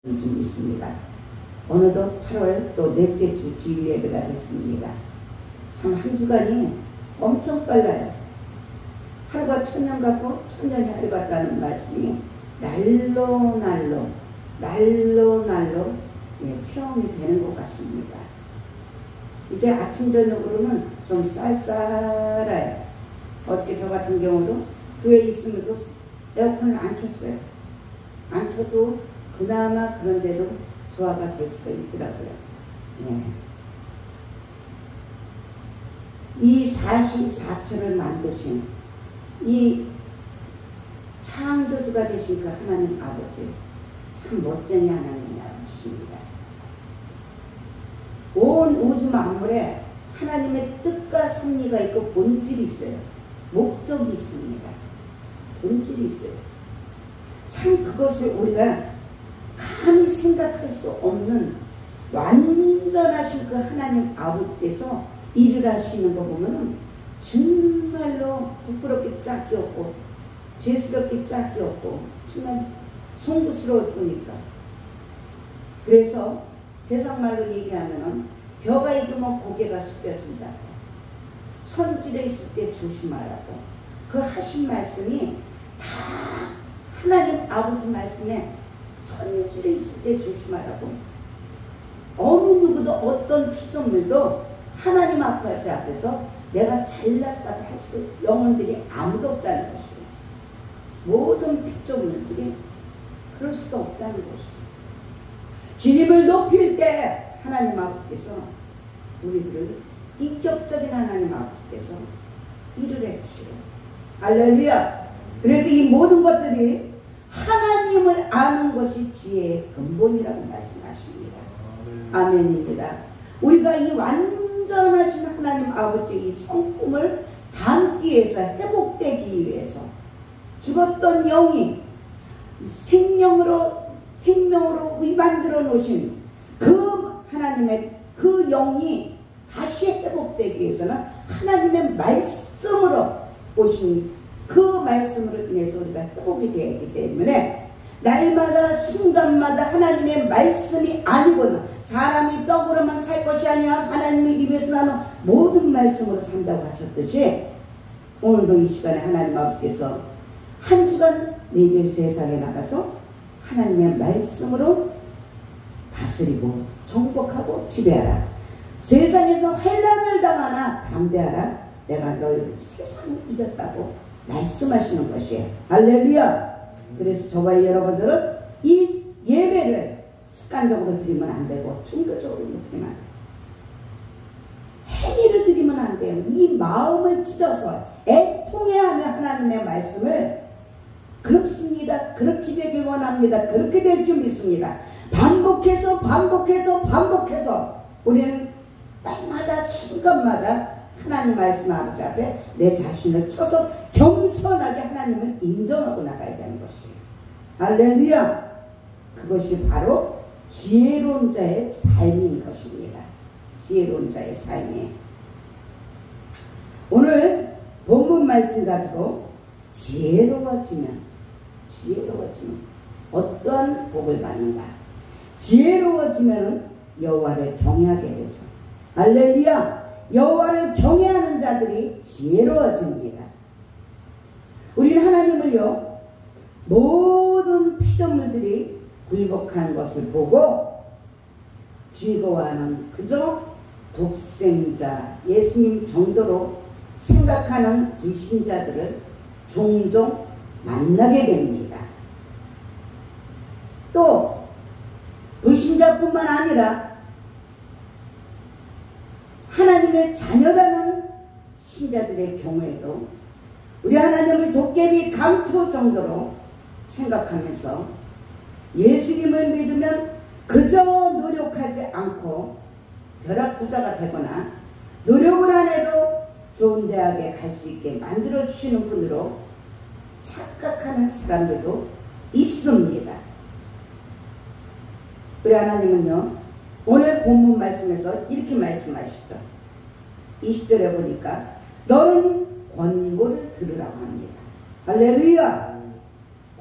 좀 있습니다. 어느덧 8월 또 넷째 주 주일 예배가 됐습니다. 참 한 주간이 엄청 빨라요. 하루가 천년 같고 천년이 하루 같다는 말씀이 날로 체험이 되는 것 같습니다. 이제 아침 저녁으로는 좀 쌀쌀해요. 어저께 저 같은 경우도 교회에 있으면서 에어컨을 안 켰어요. 안 켜도 그나마 그런데도 소화가 될 수가 있더라고요. 네. 이 사시사철을 만드신 이 창조주가 되신 그 하나님 아버지, 참 멋쟁이 하나님이 아버지십니다. 온 우주 만물에 하나님의 뜻과 섭리가 있고 본질이 있어요. 목적이 있습니다. 본질이 있어요. 참 그것을 우리가 감히 생각할 수 없는 완전하신 그 하나님 아버지께서 일을 하시는 거 보면은 정말로 부끄럽게 짝이 없고 죄스럽게 짝이 없고 정말 송구스러울 뿐이죠. 그래서 세상 말로 얘기하면은 벼가 익으면 고개가 숙여진다고, 손질에 있을 때 조심하라고, 그 하신 말씀이 다 하나님 아버지 말씀에 손질에 있을 때 조심하라고. 어느 누구도 어떤 피조물도 하나님 앞에서 내가 잘났다고 할 수 영혼들이 아무도 없다는 것이에요. 모든 피조물들이 그럴 수가 없다는 것이에요. 주님을 높일 때 하나님 아버지께서 우리들을 인격적인 하나님 아버지께서 일을 해주시고, 할렐루야. 그래서 이 모든 것들이 하나님을 아는 것이 지혜의 근본이라고 말씀하십니다. 아멘입니다. 우리가 이 완전하신 하나님 아버지의 이 성품을 담기 위해서, 회복되기 위해서 죽었던 영이 생명으로 만들어 놓으신 그 하나님의 그 영이 다시 회복되기 위해서는 하나님의 말씀으로 오신 그 말씀으로 인해서 우리가 회복이 되어야 하기 때문에 날마다 순간마다 하나님의 말씀이 아니고는 사람이 떡으로만 살 것이 아니라 하나님의 입에서 나는 모든 말씀으로 산다고 하셨듯이, 오늘도 이 시간에 하나님 아버지께서 한 주간 너희들 세상에 나가서 하나님의 말씀으로 다스리고 정복하고 지배하라. 세상에서 환난을 당하나 담대하라. 내가 너희를 세상을 이겼다고 말씀하시는 것이에요. 할렐루야. 그래서 저와 여러분들은 이 예배를 습관적으로 드리면 안 되고 종교적으로 드리면 안 돼요. 행위를 드리면 안 돼요. 이 마음을 찢어서 애통해하며 하나님의 말씀을, 그렇습니다, 그렇게 되길 원합니다, 그렇게 될 줄 믿습니다, 반복해서 우리는 날마다 순간마다 하나님 말씀 아버지 앞에 내 자신을 쳐서 겸손하게 하나님을 인정하고 나가야 되는 것이에요. 할렐루야. 그것이 바로 지혜로운 자의 삶인 것입니다. 지혜로운 자의 삶이에요. 오늘 본문 말씀 가지고 지혜로워지면 어떠한 복을 받는가? 지혜로워지면 여호와를 경외하게 되죠. 할렐루야. 여호와를 경외하는 자들이 지혜로워집니다. 우리는 하나님을요, 모든 피조물들이 굴복한 것을 보고 즐거워하는 그저 독생자 예수님 정도로 생각하는 불신자들을 종종 만나게 됩니다. 또 불신자뿐만 아니라 하나님의 자녀라는 신자들의 경우에도 우리 하나님을 도깨비 감투 정도로 생각하면서 예수님을 믿으면 그저 노력하지 않고 벼락부자가 되거나 노력을 안 해도 좋은 대학에 갈 수 있게 만들어주시는 분으로 착각하는 사람들도 있습니다. 우리 하나님은요, 오늘 본문 말씀에서 이렇게 말씀하시죠. 20절에 보니까 너는 권고를 들으라고 합니다. 할렐루야.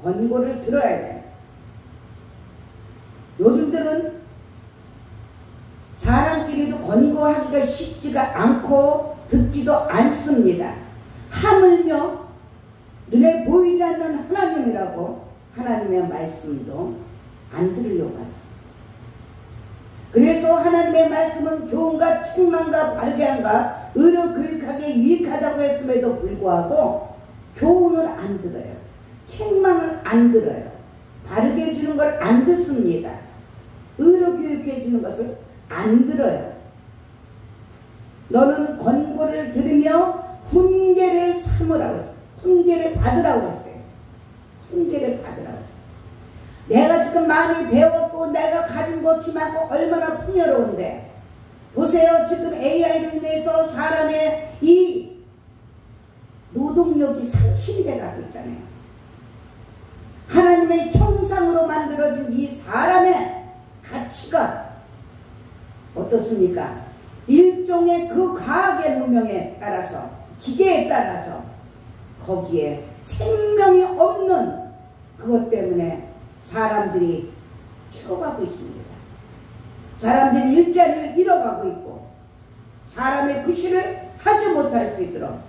권고를 들어야 돼. 요즘들은 사람끼리도 권고하기가 쉽지가 않고 듣지도 않습니다. 하물며 눈에 보이지 않는 하나님이라고 하나님의 말씀도 안 들으려고 하죠. 그래서 하나님의 말씀은 교훈과 책망과 바르게 함과 의로 교육하기에 유익하다고 했음에도 불구하고 교훈을 안 들어요. 책망을 안 들어요. 바르게 해주는 걸 안 듣습니다. 의로 교육해 주는 것을 안 들어요. 너는 권고를 들으며 훈계를 삼으라고 했어요. 훈계를 받으라고 했어요. 훈계를 받으라고 했어요. 내가 지금 많이 배웠고 내가 가진 것이 많고 얼마나 풍요로운데 보세요. 지금 AI로 인해서 사람의 이 노동력이 상실이 돼가고 있잖아요. 하나님의 형상으로 만들어진 이 사람의 가치가 어떻습니까? 일종의 그 과학의 문명에 따라서 기계에 따라서 거기에 생명이 없는 그것 때문에 사람들이 죽어가고 있습니다. 사람들이 일자리를 잃어가고 있고 사람의 구실을 하지 못할 수 있도록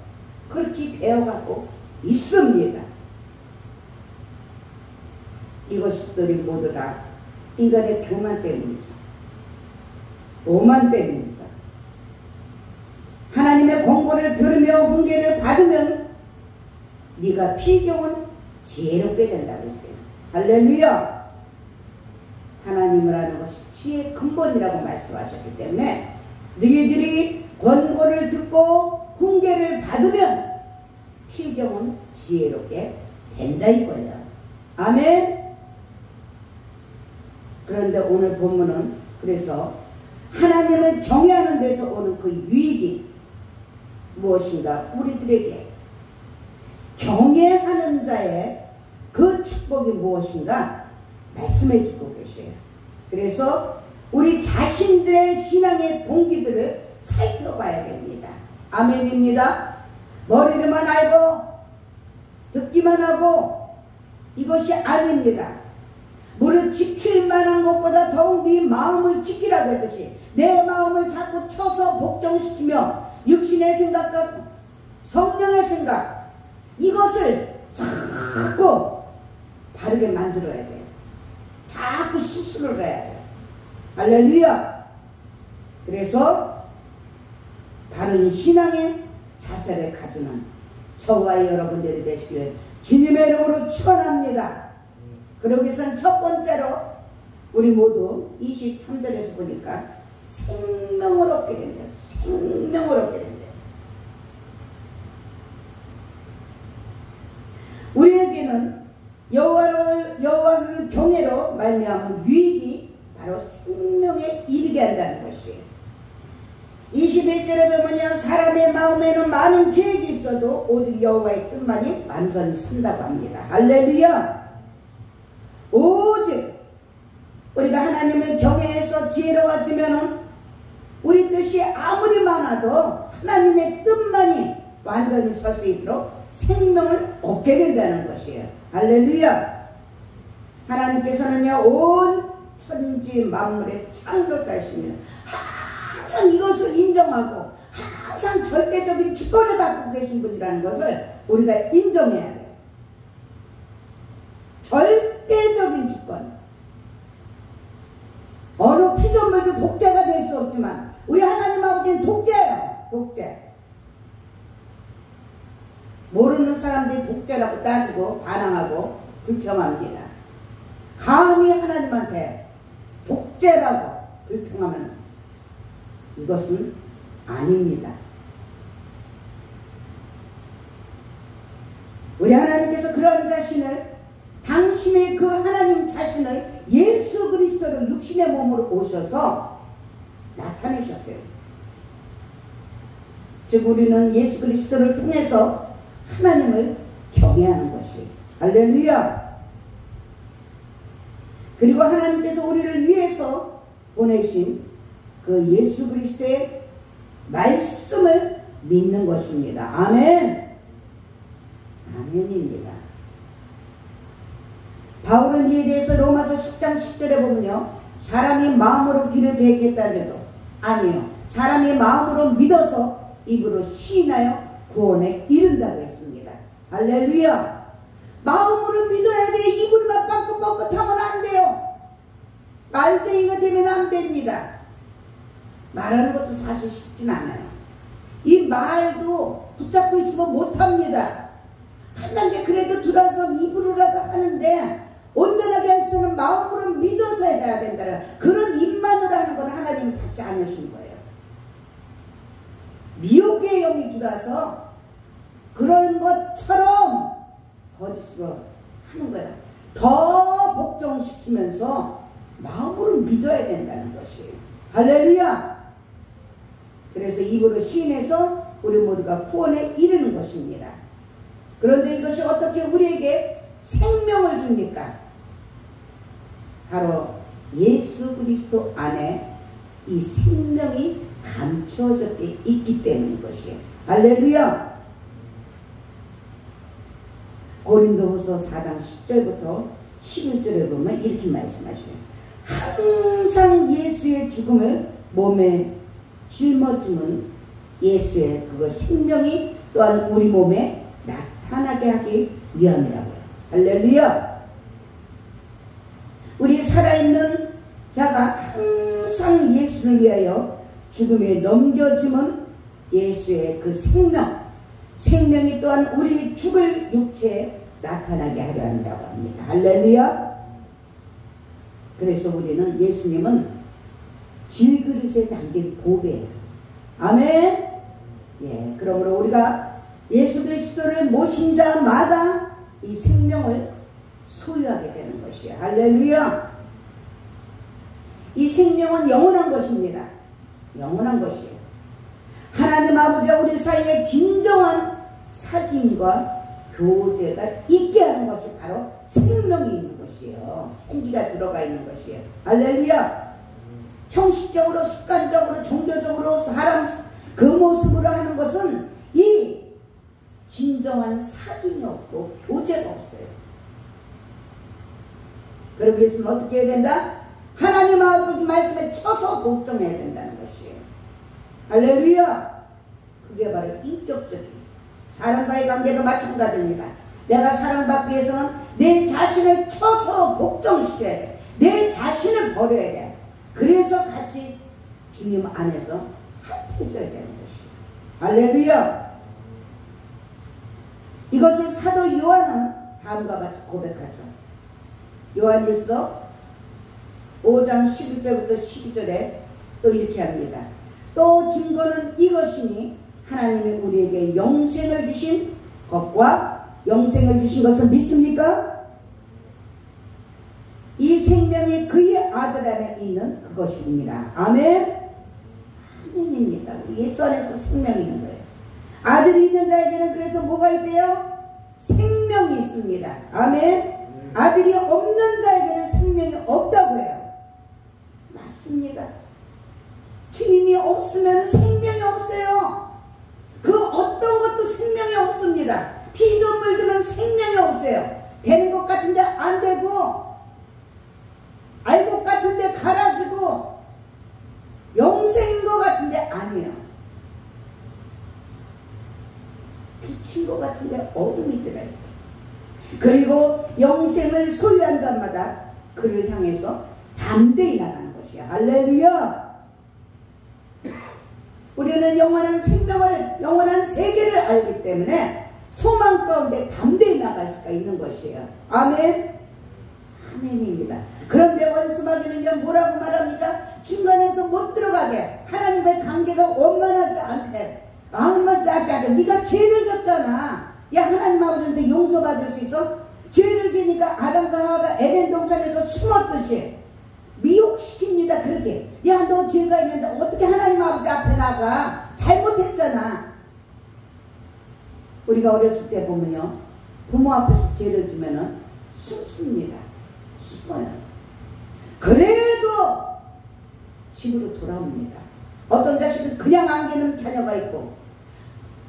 그렇게 되어가고 있습니다. 이것들이 모두 다 인간의 교만 때문이죠. 오만 때문이죠. 하나님의 권고를 들으며 훈계를 받으면 네가 피경은 지혜롭게 된다고 했어요. 할렐루야. 하나님을 아는 것이 지혜의 근본이라고 말씀하셨기 때문에 너희들이 권고를 듣고 훈계를 받으면 피경은 지혜롭게 된다 이거예요. 아멘. 그런데 오늘 본문은 그래서 하나님을 경외하는 데서 오는 그 유익이 무엇인가? 우리들에게 경외하는 자의 그 축복이 무엇인가? 말씀해 주고 계셔요. 그래서 우리 자신들의 신앙의 동기들을 살펴봐야 됩니다. 아멘입니다. 머리로만 알고 듣기만 하고 이것이 아닙니다. 무릇 지킬 만한 것보다 더욱 네 마음을 지키라고 했듯이 내 마음을 자꾸 쳐서 복종시키며 육신의 생각과 성령의 생각 이것을 자꾸 바르게 만들어야 돼요. 자꾸 수술을 해야 돼요. 할렐루야. 그래서 바른 신앙의 자세를 가지는 저와 여러분들이 되시기를 주님의 이름으로 축원합니다. 그러기 위해서는 첫 번째로 우리 모두 23절에서 보니까 생명을 얻게 된대요. 생명을 얻게 된대요. 우리에게는 여호와를 경외로 말미암은 유익이 바로 생명에 이르게 한다는 것이에요. 21절에 보면 사람의 마음에는 많은 계획이 있어도 오직 여호와의 뜻만이 완전히 쓴다고 합니다. 할렐루야. 오직 우리가 하나님을 경외해서 지혜로워지면 우리 뜻이 아무리 많아도 하나님의 뜻만이 완전히 설 수 있도록 생명을 얻게 된다는 것이에요. 할렐루야. 하나님께서는요 온 천지 만물의 창조자이십니다. 항상 이것을 인정하고 항상 절대적인 주권을 갖고 계신 분이라는 것을 우리가 인정해야 돼요. 절대적인 주권. 어느 피조물도 독재가 될 수 없지만 우리 하나님 아버지는 독재예요. 독재. 모르는 사람들이 독재라고 따지고 반항하고 불평합니다. 감히 하나님한테 독재라고 불평하면 이것은 아닙니다. 우리 하나님께서 그런 자신을 당신의 그 하나님 자신을 예수 그리스도로 육신의 몸으로 오셔서 나타내셨어요. 즉 우리는 예수 그리스도를 통해서 하나님을 경외하는 것이 할렐루야. 그리고 하나님께서 우리를 위해서 보내신 그 예수 그리스도의 말씀을 믿는 것입니다. 아멘. 아멘입니다. 바울은 이에 대해서 로마서 10장 10절에 보면요 사람이 마음으로 귀를 대겠다 해도 아니요. 사람이 마음으로 믿어서 입으로 시인하여 구원에 이른다고 했습니다. 할렐루야. 마음으로 믿어야 돼. 입으로만 뻥긋뻥긋하면 안 돼요. 말쟁이가 되면 안 됩니다. 말하는 것도 사실 쉽진 않아요. 이 말도 붙잡고 있으면 못합니다. 한 단계 그래도 들어서 입으로라도 하는데 온전하게 할 수는 마음으로 믿어서 해야 된다는 그런 입만으로 하는 건 하나님 받지 않으신 거예요. 미혹의 영이 들어와서 그런 것처럼 거짓으로 하는 거예요. 더 복종시키면서 마음으로 믿어야 된다는 것이에요. 할렐루야. 그래서 입으로 시인해서 우리 모두가 구원에 이르는 것입니다. 그런데 이것이 어떻게 우리에게 생명을 줍니까? 바로 예수 그리스도 안에 이 생명이 감추어져 있기 때문인 것이에요. 할렐루야. 고린도후서 4장 10절부터 11절에 보면 이렇게 말씀하시네요. 항상 예수의 죽음을 몸에 짊어지면 예수의 그거 생명이 또한 우리 몸에 나타나게 하기 위함이라고요. 할렐루야. 우리 살아있는 자가 항상 예수를 위하여 죽음에 넘겨지면 예수의 그 생명이 또한 우리 죽을 육체에 나타나게 하려 한다고 합니다. 할렐루야. 그래서 우리는 예수님은 질그릇에 담긴 보배예요. 아멘. 예, 그러므로 우리가 예수 그리스도를 모신 자마다 이 생명을 소유하게 되는 것이에요. 할렐루야. 이 생명은 영원한 것입니다. 영원한 것이에요. 하나님 아버지와 우리 사이에 진정한 사귐과 교제가 있게 하는 것이 바로 생명이 있는 것이에요. 생기가 들어가 있는 것이에요. 할렐루야. 형식적으로 습관적으로 종교적으로 사람 그 모습으로 하는 것은 이 진정한 사귐이 없고 교제가 없어요. 그러기 위해서는 어떻게 해야 된다? 하나님 아버지 말씀에 쳐서 복종해야 된다는 것이에요. 할렐루야. 그게 바로 인격적인 사람과의 관계도 마찬가지입니다. 내가 사랑받기 위해서는 내 자신을 쳐서 복종시켜야 돼. 내 자신을 버려야 돼. 그래서 같이 주님 안에서 합해져야 되는 것이에요. 할렐루야. 이것을 사도 요한은 다음과 같이 고백하죠. 요한일서 5장 11절부터 12절에 또 이렇게 합니다. 또 증거는 이것이니 하나님이 우리에게 영생을 주신 것과 영생을 주신 것을 믿습니까? 이 생명이 그의 아들 안에 있는 그것입니다. 아멘. 아멘입니다. 예수 안에서 생명이 있는 거예요. 아들이 있는 자에게는 그래서 뭐가 있대요? 생명이 있습니다. 아멘. 아들이 없는 자에게는 생명이 없다고 해요. 맞습니다. 주님이 없으면 생명이 없어요. 그 어떤 것도 생명이 없습니다. 피조물들은 생명이 없어요. 되는 것 같은데 안 되고 알 것 같은데 갈아지고 영생인 것 같은데 아니에요. 빛인 것 같은데 어둠이 들어요. 그리고 영생을 소유한 자마다 그를 향해서 담대히 나가는 것이야. 할렐루야. 우리는 영원한 생명을 영원한 세계를 알기 때문에 소망 가운데 담대히 나갈 수가 있는 것이에요. 아멘. 아멘입니다. 그런데 원수마귀는 뭐라고 말합니까? 중간에서 못 들어가게 하나님과의 관계가 원만하지 않대. 마음만 짜증. 네가 죄를 졌잖아. 야, 하나님 아버지한테 용서받을 수 있어? 죄를 지니까 아담과 하와가 에덴 동산에서 숨었듯이 미혹시킵니다. 그렇게. 야, 너 죄가 있는데 어떻게 하나님 아버지 앞에 나가? 잘못했잖아. 우리가 어렸을 때 보면요, 부모 앞에서 죄를 지면은 숨습니다. 숨어요. 그래도 집으로 돌아옵니다. 어떤 자식은 그냥 안기는 자녀가 있고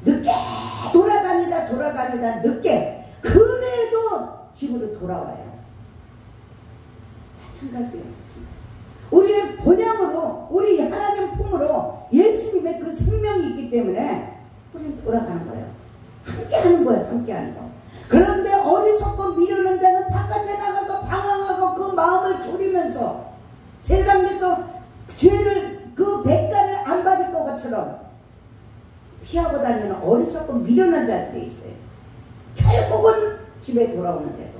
늦게 돌아갑니다. 늦게. 그래도 집으로 돌아와요. 마찬가지예요. 본향으로 우리 하나님 품으로 예수님의 그 생명이 있기 때문에 우리는 돌아가는 거예요. 함께 하는 거예요. 함께 하는 거. 그런데 어리석고 미련한 자는 바깥에 나가서 방황하고 그 마음을 졸이면서 세상에서 죄를 그 대가를 안 받을 것처럼 피하고 다니는 어리석고 미련한 자들이 있어요. 결국은 집에 돌아오는 대로.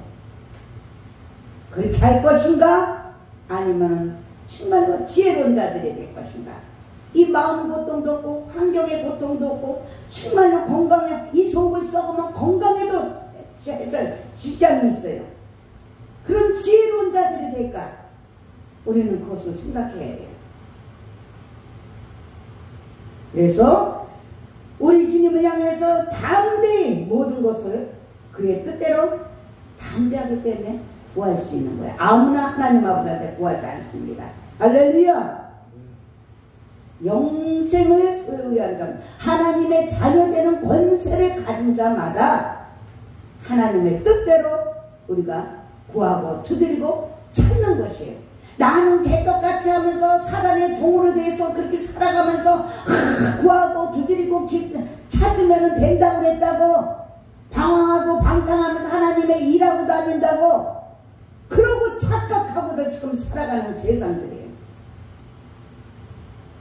그렇게 할 것인가? 아니면은 정말로 지혜로운 자들이 될 것인가? 이 마음 고통도 없고 환경의 고통도 없고 정말로 건강에 이 속을 썩으면 건강에도 지장이 있어요. 그런 지혜로운 자들이 될까? 우리는 그것을 생각해야 돼요. 그래서 우리 주님을 향해서 담대히 모든 것을 그의 뜻대로 담대하기 때문에 구할 수 있는 거예요. 아무나 하나님 아버지한테 구하지 않습니다. 할렐루야! 영생을 소유한 자, 하나님의 자녀되는 권세를 가진 자마다 하나님의 뜻대로 우리가 구하고 두드리고 찾는 것이에요. 나는 개떡같이 하면서 사단의 종으로 대해서 그렇게 살아가면서 구하고 두드리고 찾으면 된다고 그랬다고 방황하고 방탕하면서 하나님의 일하고 다닌다고 그러고 착각하고도 지금 살아가는 세상들이에요.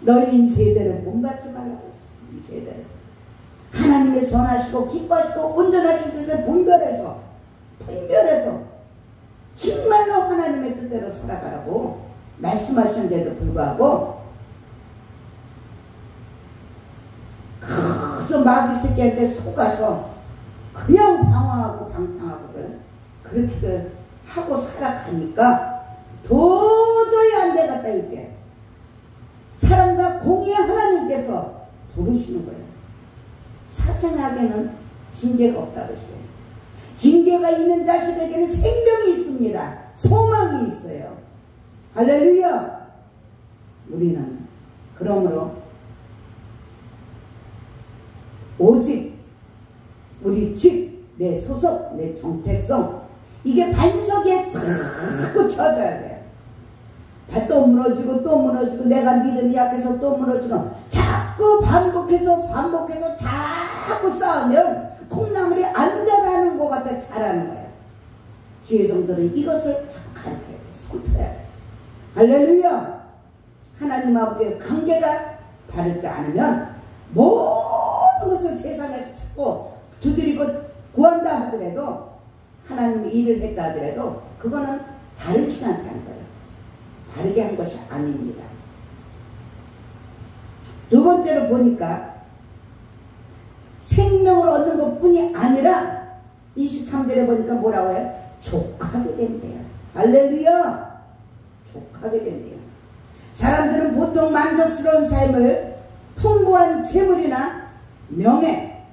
너희는 이 세대를 본받지 말라고 했어요. 이 세대를 하나님의 선하시고 기뻐하시고 온전하신 뜻을 분별해서 정말로 하나님의 뜻대로 살아가라고 말씀하셨는데도 불구하고 그저 마귀 새끼한테 속아서 그냥 방황하고 방탕하고 그렇게 하고 살아가니까 도저히 안 되겠다. 이제 사랑과 공의의 하나님께서 부르시는 거예요. 사생학에는 징계가 없다고 했어요. 징계가 있는 자식에게는 생명이 있습니다. 소망이 있어요. 할렐루야! 우리는 그러므로 오직 우리 집, 내 소속, 내 정체성 이게 반석에 자꾸 쳐져야 돼요. 또 무너지고 또 무너지고 내가 믿음이 약해서 또 무너지고 자꾸 반복해서 자꾸 싸우면 콩나물이 안 자라는 것 같아 자라는 거예요. 지혜 정도는 이것을 자꾸 가르쳐야 돼. 살펴야 돼. 할렐루야! 하나님 아버지의 관계가 바르지 않으면 모든 것을 세상에서 자꾸 두드리고 구한다 하더라도 하나님이 일을 했다 하더라도 그거는 다른 신한테 한 거예요. 바르게 한 것이 아닙니다. 두 번째로 보니까 생명을 얻는 것뿐이 아니라 23절에 보니까 뭐라고 해요? 족하게 된대요. 할렐루야! 족하게 된대요. 사람들은 보통 만족스러운 삶을 풍부한 재물이나 명예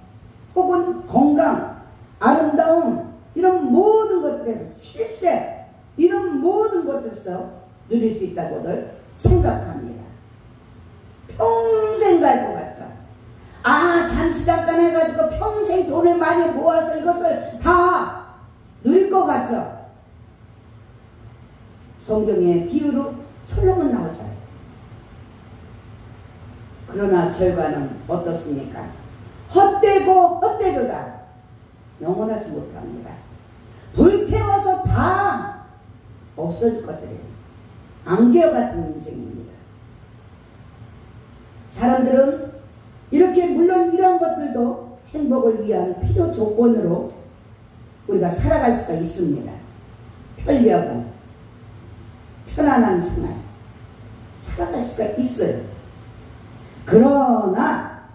혹은 건강, 아름다움 이런 모든 것들에서 출세 이런 모든 것들에서 누릴 수 있다고들 생각합니다. 평생 갈 것 같죠. 잠시 잠깐 해가지고 평생 돈을 많이 모아서 이것을 다 누릴 것 같죠. 성경의 비유로 솔로몬 나오잖아요. 그러나 결과는 어떻습니까? 헛되고 헛되도다. 영원하지 못합니다. 불태워서 다 없어질 것들이에요. 안개와 같은 인생입니다. 사람들은 이렇게 물론 이런 것들도 행복을 위한 필요 조건으로 우리가 살아갈 수가 있습니다. 편리하고 편안한 생활 살아갈 수가 있어요. 그러나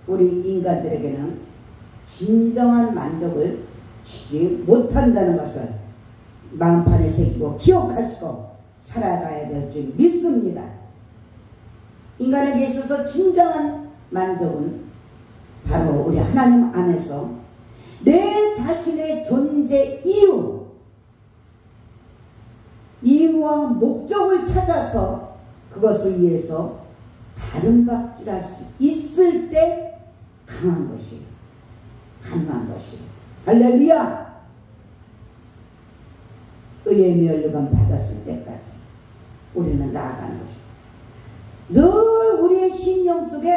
우리 인간들에게는 진정한 만족을 주지 못한다는 것을 마음판에 새기고 기억하시고 살아가야 될 줄 믿습니다. 인간에게 있어서 진정한 만족은 바로 우리 하나님 안에서 내 자신의 존재 이유와 목적을 찾아서 그것을 위해서 다른 박질할 수 있을 때 강한 것이에요. 할렐루야! 의의 면류관 받았을 때까지 우리는 나아가는 것입니다. 늘 우리의 심령 속에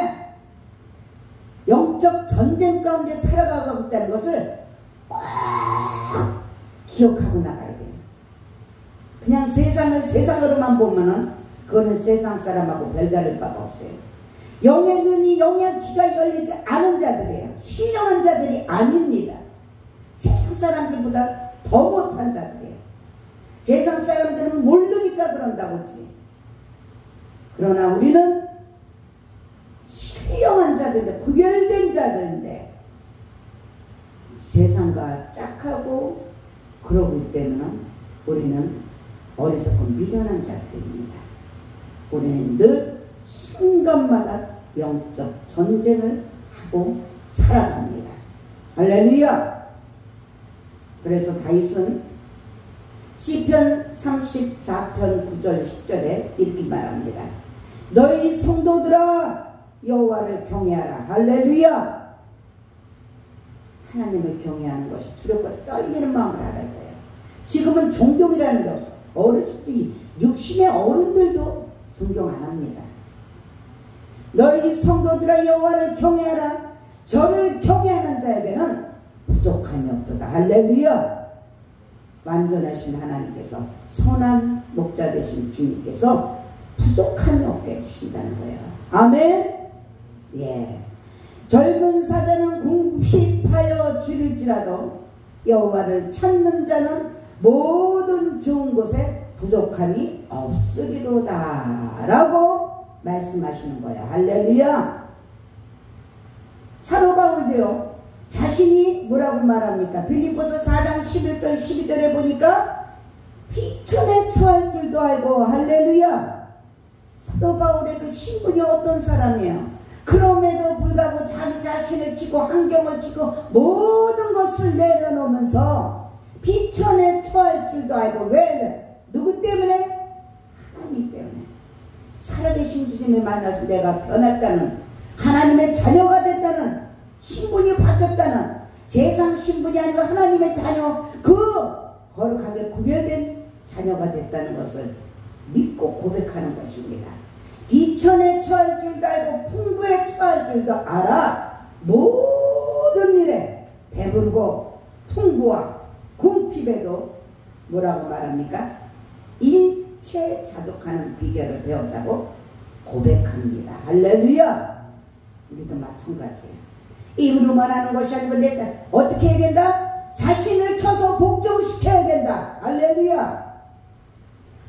영적 전쟁 가운데 살아가고 있다는 것을 꼭 기억하고 나가야 돼요. 그냥 세상을 세상으로만 보면은 그거는 세상 사람하고 별다를 바가 없어요. 영의 눈이 영의 귀가 열리지 않은 자들이에요. 신령한 자들이 아닙니다. 세상 사람들보다 더 못한 자들이에요. 세상 사람들은 모르니까 그런다고 하지. 그러나 우리는 신령한 자들인데, 구별된 자들인데 세상과 짝하고 그러고 있기 때문에 우리는 어리석고 미련한 자들입니다. 우리는 늘 순간마다 영적 전쟁을 하고 살아갑니다. 할렐루야! 그래서 다윗은 시편 34편 9절 10절에 이렇게 말합니다. 너희 성도들아 여호와를 경외하라. 할렐루야! 하나님을 경외하는 것이 두렵고 떨리는 마음을 알아야 돼요. 지금은 존경이라는 게 없어. 어르신들이 육신의 어른들도 존경 안 합니다. 너희 성도들아 여호와를 경외하라. 저를 경외하는 자에게는 부족함이 없도다. 할렐루야! 완전하신 하나님께서, 선한 목자 되신 주님께서 부족함이 없게 해주신다는 거예요. 아멘. 예. 젊은 사자는 궁핍하여 지를지라도 여호와를 찾는 자는 모든 좋은 곳에 부족함이 없으리로다 라고 말씀하시는 거예요. 할렐루야. 사도 바울도요, 자신이 뭐라고 말합니까? 빌립보서 4장 11절 12절에 보니까 비천에 처할 줄도 알고. 할렐루야. 사도 바울의 그 신분이 어떤 사람이에요? 그럼에도 불구하고 자기 자신을 치고 환경을 치고 모든 것을 내려놓으면서 비천에 처할 줄도 알고. 왜? 누구 때문에? 하나님 때문에. 살아계신 주님을 만나서 내가 변했다는, 하나님의 자녀가 됐다는, 신분이 바뀌었다는, 세상 신분이 아니고 하나님의 자녀, 그 거룩하게 구별된 자녀가 됐다는 것을 믿고 고백하는 것입니다. 비천에 처할 줄도 알고 풍부에 처할 줄도 알아. 모든 일에 배부르고 풍부와 궁핍에도 뭐라고 말합니까? 일체 자족하는 비결을 배웠다고 고백합니다. 할렐루야. 우리도 마찬가지예요. 입으로만 하는 것이 아니고 내 어떻게 해야 된다? 자신을 쳐서 복종시켜야 된다. 할렐루야.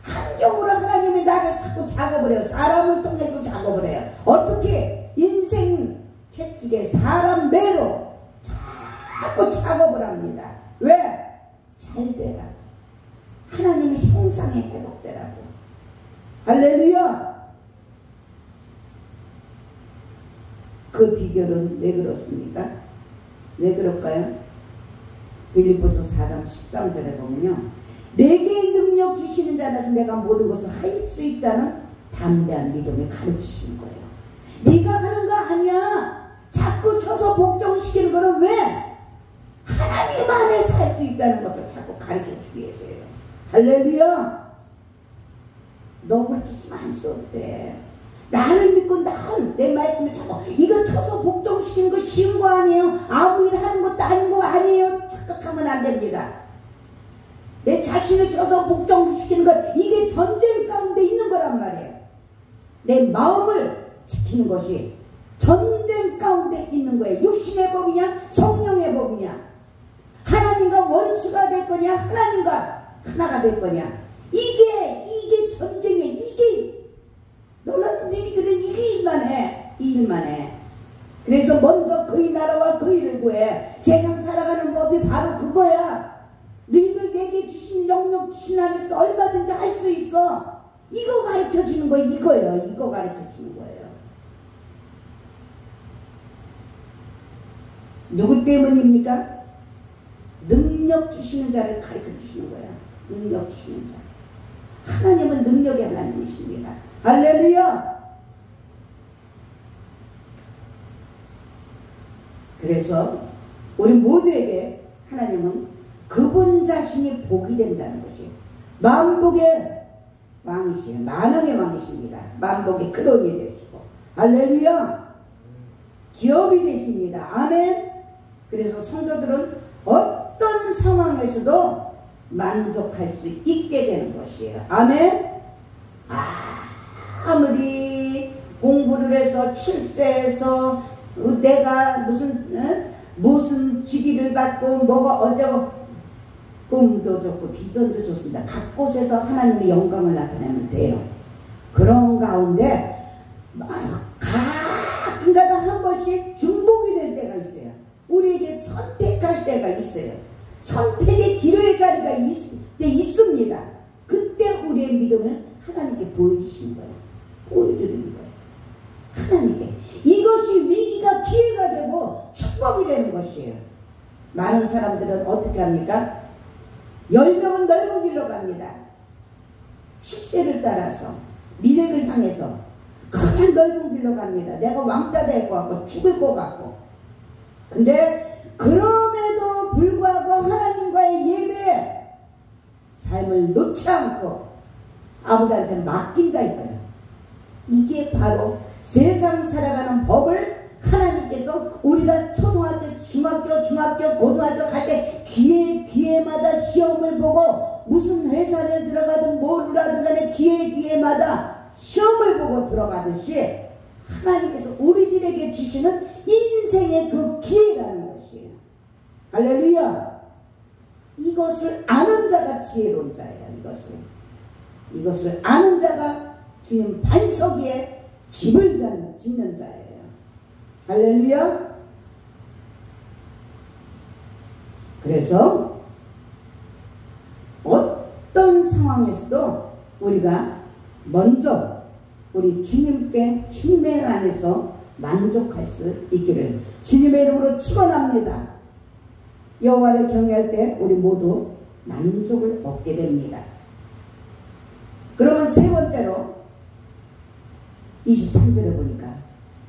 환경으로 하나님이 나를 자꾸 작업을 해요. 사람을 통해서 작업을 해요. 어떻게? 인생 채찍에 사람 매로 자꾸 작업을 합니다. 왜? 잘 되라. 하나님의 형상에 회복되라고. 할렐루야. 그 비결은 왜 그렇습니까? 왜 그럴까요? 빌립보서 4장 13절에 보면요, 내게 능력 주시는 자라서 내가 모든 것을 할 수 있다는 담대한 믿음을 가르치시는 거예요. 네가 하는 거 아니야. 자꾸 쳐서 복종시키는 거는 왜? 하나님 안에서 할 수 있다는 것을 자꾸 가르쳐주기 위해서예요. 할렐루야. 너 그렇게 힘 안 써도 돼. 나를 믿고 내 말씀을 잡아. 이거 쳐서 복종시키는 거 쉬운 거 아니에요. 아무 일 하는 것도 아닌 거 아니에요. 착각하면 안 됩니다. 내 자신을 쳐서 복종시키는 것, 이게 전쟁 가운데 있는 거란 말이에요. 내 마음을 지키는 것이 전쟁 가운데 있는 거예요. 육신의 법이냐 성령의 법이냐, 하나님과 원수가 될 거냐 하나님과 하나가 될 거냐, 이게 전쟁이에요. 이게 너는 너희들은 이 일만 해. 이 일만 해. 그래서 먼저 그의 나라와 그 일을 구해. 세상 살아가는 법이 바로 그거야. 너희들 내게 주신 영역 주신 안에서 얼마든지 할 수 있어. 이거 가르쳐주는 거 이거예요. 이거 가르쳐주는 거예요. 누구 때문입니까? 능력 주시는 자를 가르쳐주시는 거야. 능력 주시는 자. 하나님은 능력의 하나님이십니다. 할렐루야. 그래서 우리 모두에게 하나님은 그분 자신이 복이 된다는 것이에요. 만복의 왕이시에요. 만왕의 왕이십니다. 만복의 근원이 되시고 할렐루야. 기업이 되십니다. 아멘. 그래서 성도들은 어떤 상황에서도 만족할 수 있게 되는 것이에요. 아멘. 아무리 공부를 해서 출세해서 내가 무슨 직위를 받고 뭐가 어쩌고 꿈도 좋고 비전도 좋습니다. 각 곳에서 하나님의 영광을 나타내면 돼요. 그런 가운데 가끔가다 한 번씩 중복이 될 때가 있어요. 우리에게 선택할 때가 있어요. 선택의 기로의 자리가 있습니다. 그때 우리의 믿음을 하나님께 보여주시는 거예요. 보여드리는 거예요. 하나님께. 이것이 위기가 기회가 되고 축복이 되는 것이에요. 많은 사람들은 어떻게 합니까? 10명은 넓은 길로 갑니다. 출세를 따라서 미래를 향해서 그냥 넓은 길로 갑니다. 내가 왕자 될 것 같고 죽을 것 같고. 근데 그럼에도 불구하고 하나님과의 예배 삶을 놓지 않고 아버지한테 맡긴다 이거예요. 이게 바로 세상 살아가는 법을 하나님께서 우리가 초등학교, 중학교, 고등학교 갈 때 기회마다 시험을 보고 무슨 회사를 들어가든 뭐를 하든 간에 기회마다 시험을 보고 들어가듯이 하나님께서 우리들에게 주시는 인생의 그 기회라는 것이에요. 할렐루야. 이것을 아는 자가 지혜로운 자예요. 이것을 아는 자가 주님 반석 위에 집을 짓는 자예요. 할렐루야. 그래서 어떤 상황에서도 우리가 먼저 우리 주님의 안에서 만족할 수 있기를 주님의 이름으로 축원합니다. 여호와를 경외할 때 우리 모두 만족을 얻게 됩니다. 그러면 세 번째로 23절에 보니까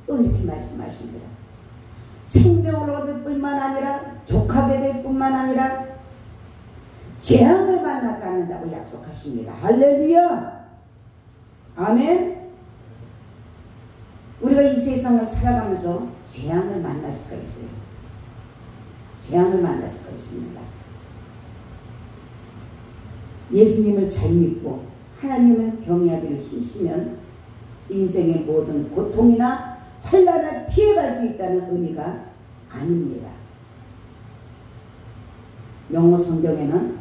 또 이렇게 말씀하십니다. 생명을 얻을 뿐만 아니라 족하게 될 뿐만 아니라 재앙을 만나지 않는다고 약속하십니다. 할렐루야. 아멘. 우리가 이 세상을 살아가면서 재앙을 만날 수가 있어요. 재앙을 만날 수가 있습니다. 예수님을 잘 믿고 하나님을 경외하기를 힘쓰면 인생의 모든 고통이나 환난을 피해갈 수 있다는 의미가 아닙니다. 영어 성경에는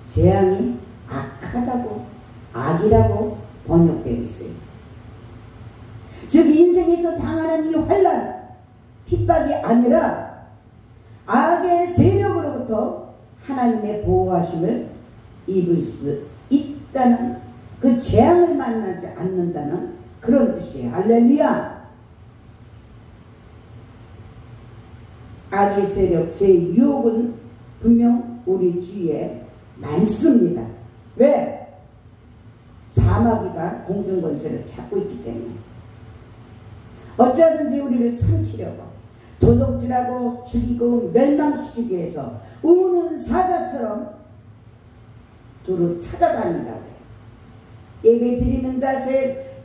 재앙이 악하다고 악이라고 번역되어 있어요. 즉 인생에서 당하는 이 환난, 핍박이 아니라 악의 세력으로부터 하나님의 보호하심을 입을 수 있다는 그 재앙을 만나지 않는다는 그런 뜻이에요. 할렐루야. 악의 세력, 제 유혹은 분명 우리 주위에 많습니다. 왜? 사마귀가 공중권세를 찾고 있기 때문에 어쩌든지 우리를 삼키려고 도둑질하고 죽이고 멸망시키기 위해서 우는 사자처럼 두루 찾아다닌다고 해요. 예배 드리는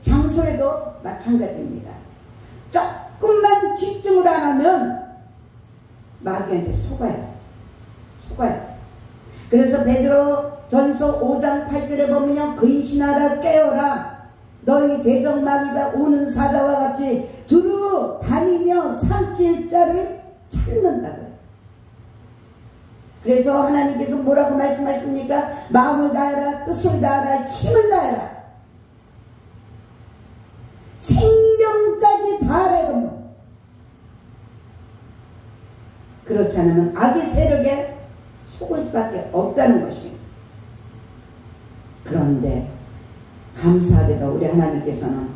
장소에도 마찬가지입니다. 조금만 집중을 안 하면 마귀한테 속아요. 그래서 베드로 전서 5장 8절에 보면요, 근신하라 깨어라 너희 대적마귀가 우는 사자와 같이 두루 다니며 삼킬 자를 찾는다고요. 그래서 하나님께서 뭐라고 말씀하십니까? 마음을 다해라, 뜻을 다해라, 힘을 다해라, 생명까지 다하라. 그렇지 않으면 악의 세력에 속을 수밖에 없다는 것이에요. 그런데 감사하게도 우리 하나님께서는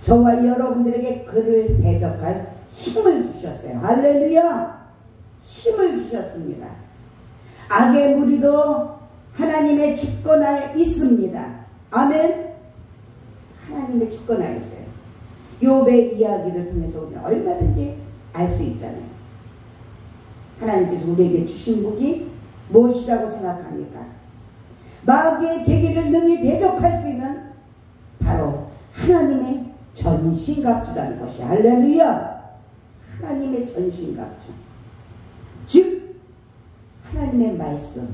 저와 여러분들에게 그를 대적할 힘을 주셨어요. 할렐루야. 힘을 주셨습니다. 악의 무리도 하나님의 주권하에 있습니다. 아멘. 하나님의 주권하에 있어요. 욥의 이야기를 통해서 우리는 얼마든지 알 수 있잖아요. 하나님께서 우리에게 주신 무기 무엇이라고 생각합니까? 마귀의 계기를 능히 대적할 수 있는 하나님의 전신갑주라는 것이, 할렐루야! 하나님의 전신갑주, 즉 하나님의 말씀,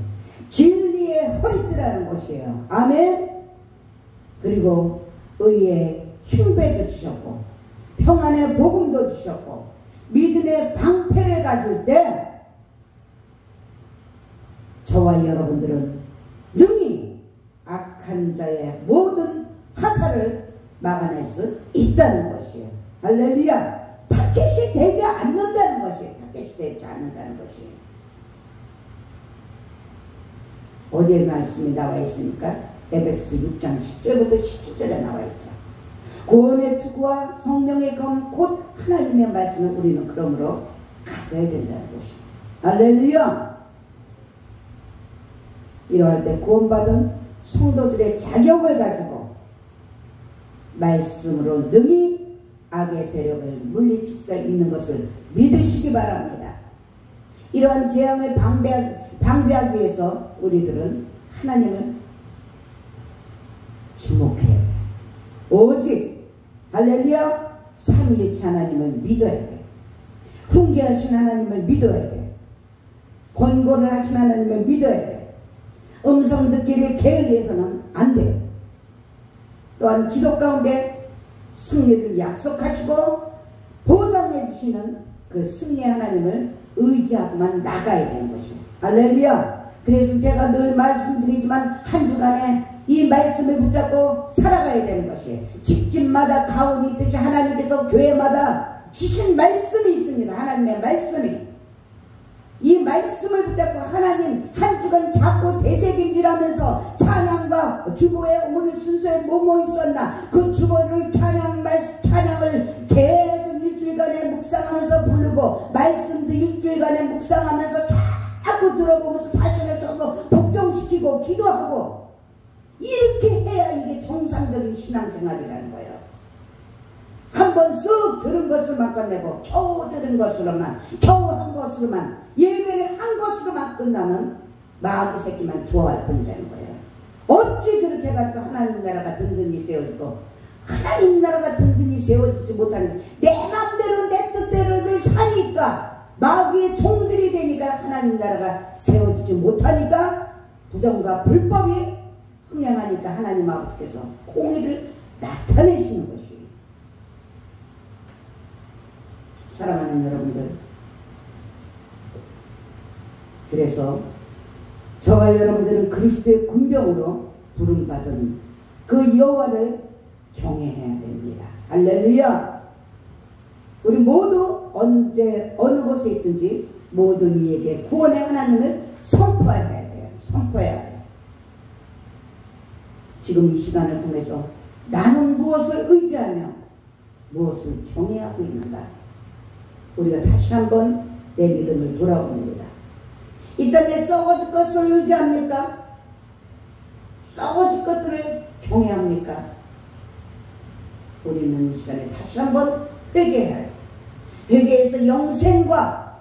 진리의 허리띠라는 것이에요. 아멘. 그리고 의의 흉배도 주셨고 평안의 복음도 주셨고 믿음의 방패를 가질 때 저와 여러분들은 능히 악한 자의 모든 화살을 막아낼 수 있다는 것이에요. 할렐루야. 타겟이 되지 않는다는 것이에요. 타겟이 되지 않는다는 것이에요. 어디에 말씀이 나와 있습니까? 에베소서 6장 10절부터 17절에 나와 있죠. 구원의 투구와 성령의 검 곧 하나님의 말씀을 우리는 그러므로 가져야 된다는 것이에요. 할렐루야. 이러할 때 구원받은 성도들의 자격을 가지고 말씀으로 능히 악의 세력을 물리칠 수가 있는 것을 믿으시기 바랍니다. 이러한 재앙을 방배하기 위해서 우리들은 하나님을 주목해야 돼. 오직 할렐루야 삼위일체 하나님을 믿어야 돼. 훈계하신 하나님을 믿어야 돼. 권고를 하신 하나님을 믿어야 돼. 음성 듣기를 게을리해서는 안 돼. 또한 기도 가운데 승리를 약속하시고 보장해 주시는 그 승리 하나님을 의지하고만 나가야 되는 거죠. 할렐루야. 그래서 제가 늘 말씀드리지만 한 주간에 이 말씀을 붙잡고 살아가야 되는 것이에요. 집집마다 가움이 있듯이 하나님께서 교회마다 주신 말씀이 있습니다. 하나님의 말씀이. 이 말씀을 붙잡고 하나님 한 주간 잡고 되새김질하면서 찬양과 주보에 오늘 순서에 뭐뭐 있었나 그 주보를 찬양을 계속 일주일간에 묵상하면서 부르고 말씀도 일주일간에 묵상하면서 자꾸 들어보면서 사실을 쳐서 복종시키고 기도하고 이렇게 해야 이게 정상적인 신앙생활이라는 거예요. 한번 쓱 들은 것을만 끝내고 겨우 들은 것으로만 겨우 한 것으로만 예배를 한 것으로만 끝나면 마귀 새끼만 좋아할 뿐이라는 거예요. 어찌 그렇게 해가지고 하나님 나라가 든든히 세워지고 하나님 나라가 든든히 세워지지 못하는 내 맘대로 내 뜻대로를 사니까 마귀의 종들이 되니까 하나님 나라가 세워지지 못하니까 부정과 불법이 흥행하니까 하나님 아버지께서 공의를 나타내시는 것이에요. 사랑하는 여러분들, 그래서 저와 여러분들은 그리스도의 군병으로 부름받은 그 여호와를 경외해야 됩니다. 할렐루야. 우리 모두 언제 어느 곳에 있든지 모든 이에게 구원의 하나님을 선포해야 돼요. 선포해야 돼요. 지금 이 시간을 통해서 나는 무엇을 의지하며 무엇을 경외하고 있는가, 우리가 다시 한번 내 믿음을 돌아봅니다. 이 땅에 썩어질 것을 의지합니까? 썩어질 것들을 경외합니까? 우리는 이 시간에 다시 한번 회개해야 해요. 회개해서 영생과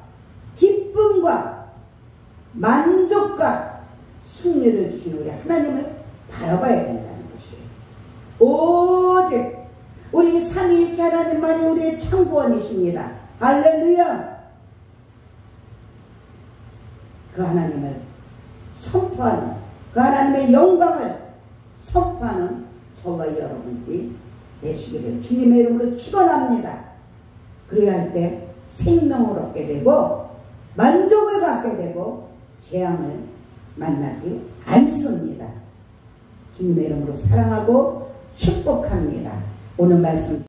기쁨과 만족과 승리를 주시는 우리 하나님을 바라봐야 된다는 것이에요. 오직 우리 삼위일체 하나님만이 우리의 창구원이십니다. 할렐루야. 그 하나님을 선포하는, 그 하나님의 영광을 선포하는 저와 여러분들이 되시기를 주님의 이름으로 축원합니다. 그래야 할 때 생명을 얻게 되고 만족을 갖게 되고 재앙을 만나지 않습니다. 주님의 이름으로 사랑하고 축복합니다. 오늘 말씀